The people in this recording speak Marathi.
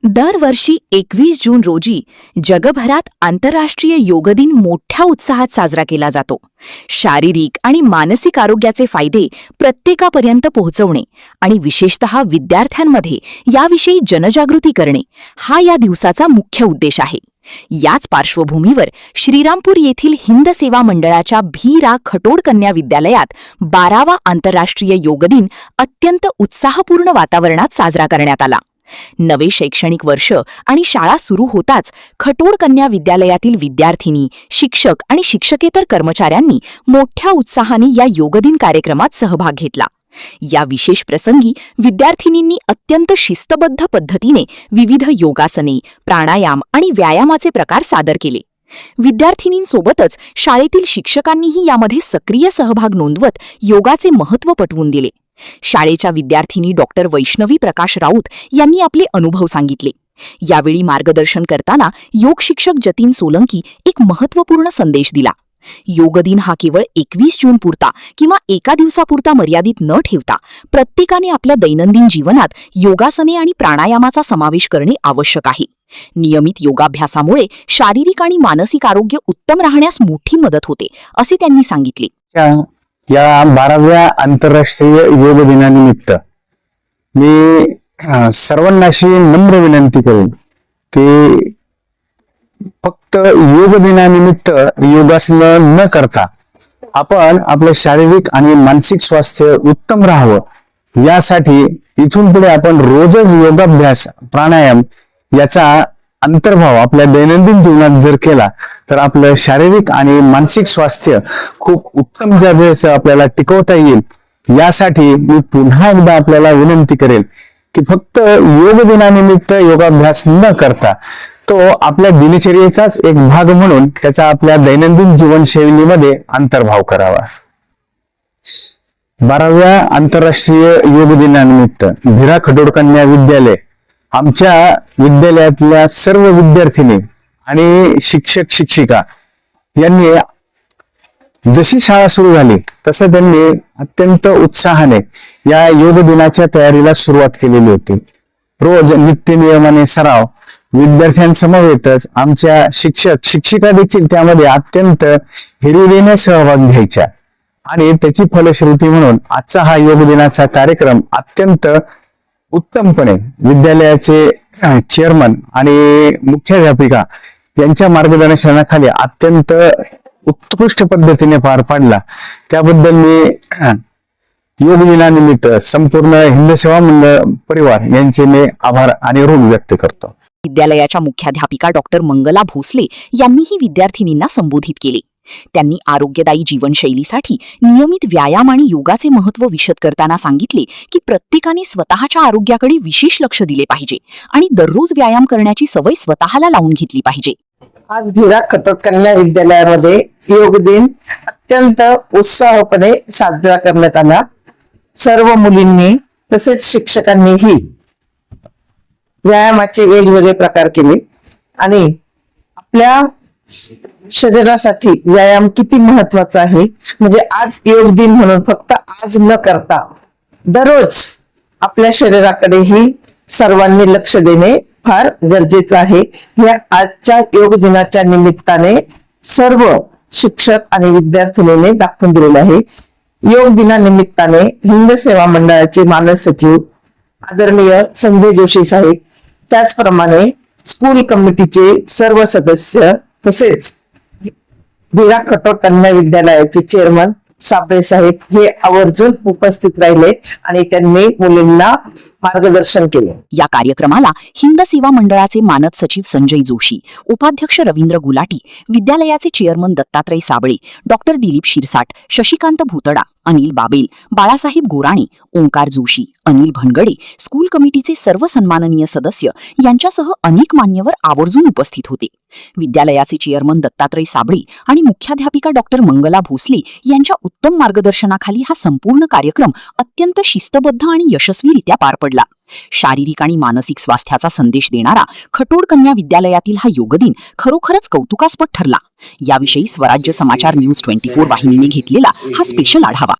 दरवर्षी 21 जून रोजी जगभरात आंतरराष्ट्रीय योग दिन मोठ्या उत्साहात साजरा केला जातो. शारीरिक आणि मानसिक आरोग्याचे फायदे प्रत्येकापर्यंत पोहोचवणे आणि विशेषतः विद्यार्थ्यांमध्ये याविषयी जनजागृती करणे हा या दिवसाचा मुख्य उद्देश आहे. याच पार्श्वभूमीवर श्रीरामपूर येथील हिंद सेवा मंडळाच्या भीरा खटोड कन्या विद्यालयात 12वा आंतरराष्ट्रीय योग दिन अत्यंत उत्साहपूर्ण वातावरणात साजरा करण्यात आला. नवे शैक्षणिक वर्ष आणि शाळा सुरू होताच खटोड कन्या विद्यालयातील विद्यार्थिनी, शिक्षक आणि शिक्षकेतर कर्मचाऱ्यांनी मोठ्या उत्साहाने या योगदिन कार्यक्रमात सहभाग घेतला. या विशेष प्रसंगी विद्यार्थिनींनी अत्यंत शिस्तबद्ध पद्धतीने विविध योगासने, प्राणायाम आणि व्यायामाचे प्रकार सादर केले. विद्यार्थिनींसोबतच शाळेतील शिक्षकांनीही यामध्ये सक्रिय सहभाग नोंदवत योगाचे महत्त्व पटवून दिले. शाळेच्या विद्यार्थिनी डॉक्टर वैष्णवी प्रकाश राऊत यांनी आपले अनुभव सांगितले. यावेळी मार्गदर्शन करताना योग शिक्षक जतीन सोलंकी एक महत्त्वपूर्ण संदेश दिला. योग दिन हा केवळ 21 जून पुरता किंवा एका दिवसापुरता मर्यादित न ठेवता प्रत्येकाने आपल्या दैनंदिन जीवनात योगासने आणि प्राणायामाचा समावेश करणे आवश्यक आहे. नियमित योगाभ्यासामुळे शारीरिक आणि मानसिक आरोग्य उत्तम राहण्यास मोठी मदत होते, असे त्यांनी सांगितले. या 12व्या आंतरराष्ट्रीय योग दिनानिमित्त मी सर्वांना अशी नम्र विनंती करेन की फक्त योग दिनानिमित्त योगासन न करता आपण आपलं शारीरिक आणि मानसिक स्वास्थ्य उत्तम राहावं यासाठी इथून पुढे आपण रोजच योगाभ्यास, प्राणायाम याचा अंतर्भाव आपल्या दैनंदिन जीवनात जर केला तर आपलं शारीरिक आणि मानसिक स्वास्थ्य खूप उत्तम दर्जाचं आपल्याला टिकवता येईल. यासाठी मी पुन्हा एकदा आपल्याला विनंती करेल की फक्त योग दिनानिमित्त योगाभ्यास न करता तो आपल्या दिनचर्येचाच एक भाग म्हणून त्याचा आपल्या दैनंदिन जीवनशैलीमध्ये अंतर्भाव करावा. 12व्या आंतरराष्ट्रीय योग दिनानिमित्त भीरा खटोड कन्या विद्यालय आमच्या विद्यालयातल्या सर्व विद्यार्थिनी आणि शिक्षक शिक्षिका यांनी जशी शाळा सुरू झाली तसं त्यांनी अत्यंत उत्साहाने या योग दिनाच्या तयारीला सुरुवात केलेली होती. रोज नित्यनियमाने सराव, विद्यार्थ्यांसमवेतच आमच्या शिक्षक शिक्षिका देखील त्यामध्ये अत्यंत हिरिरीने सहभाग घ्यायच्या आणि त्याची फलश्रुती म्हणून आजचा हा योग दिनाचा कार्यक्रम अत्यंत उत्तमपणे विद्यालयाचे चेअरमन आणि मुख्याध्यापिका यांच्या मार्गदर्शनाखाली अत्यंत उत्कृष्ट पद्धतीने पार पाडला. त्याबद्दल मी योग दिनानिमित्त संपूर्ण हिंद सेवा मंडळ परिवार यांचे मी आभार आणि ऋण व्यक्त करतो. विद्यालयाच्या मुख्याध्यापिका डॉक्टर मंगला भोसले यांनीही विद्यार्थिनींना संबोधित केले. त्यांनी आरोग्यदायी जीवनशैलीसाठी नियमित व्यायाम आणि योगाचे महत्त्व विशद करताना सांगितले की प्रत्येकाने स्वतःच्या आरोग्याकडे विशेष लक्ष दिले पाहिजे आणि दररोज व्यायाम करण्याची सवय स्वतःला लावून घेतली पाहिजे. आज भीरा खटोड कन्या विद्यालयामध्ये योग दिन अत्यंत उत्साहपणे साजरा करण्यात आला. सर्व मुलींनी तसेच शिक्षकांनीही व्यायामाचे वेगवेगळे प्रकार केले आणि आपल्या शरीरासाठी व्यायाम किती महत्वाचा आहे, म्हणजे आज योग दिन म्हणून फक्त आज न करता दररोज आपल्या शरीराकडेही सर्वांनी लक्ष देणे फार गरजेचं आहे. या आजच्या योग दिनाच्या निमित्ताने सर्व शिक्षक आणि विद्यार्थिनीने दाखवून दिलेले आहे. योग दिनानिमित्ताने हिंद सेवा मंडळाचे मानद सचिव आदरणीय संजय जोशी साहेब, त्याचप्रमाणे स्कूल कमिटीचे सर्व सदस्य तसेच भीरा खटोड कन्या विद्यालयाचे चेअरमन साबळे साहेब हे आवर्जून उपस्थित राहिले आणि त्यांनी मुलींना मार्गदर्शन केले. या कार्यक्रमाला हिंद सेवा मंडळाचे मानद सचिव संजय जोशी, उपाध्यक्ष रवींद्र गुलाटी, विद्यालयाचे chairman Dattatray Sable, doctor Dilip Shirsat, Shashikant Bhutada, Anil Babel, Balasaheb Gorani, Omkar Joshi, Anil Bhangade, school कमिटीचे सर्व सन्माननीय सदस्य यांच्यासह अनेक मान्यवर आवर्जून उपस्थित होते. विद्यालयाचे चेअरमन दत्तात्रय साबळे आणि मुख्याध्यापिका डॉक्टर मंगला भोसले यांच्या उत्तम मार्गदर्शनाखाली हा संपूर्ण कार्यक्रम अत्यंत शिस्तबद्ध आणि यशस्वीरित्या पार पडला. शारीरिक आणि मानसिक स्वास्थ्याचा संदेश देणारा खटोड कन्या विद्यालयातील हा योगदिन खरोखरच कौतुकास्पद ठरला. याविषयी स्वराज्य समाचार न्यूज 24 वाहिनीने घेतलेला हा स्पेशल आढावा.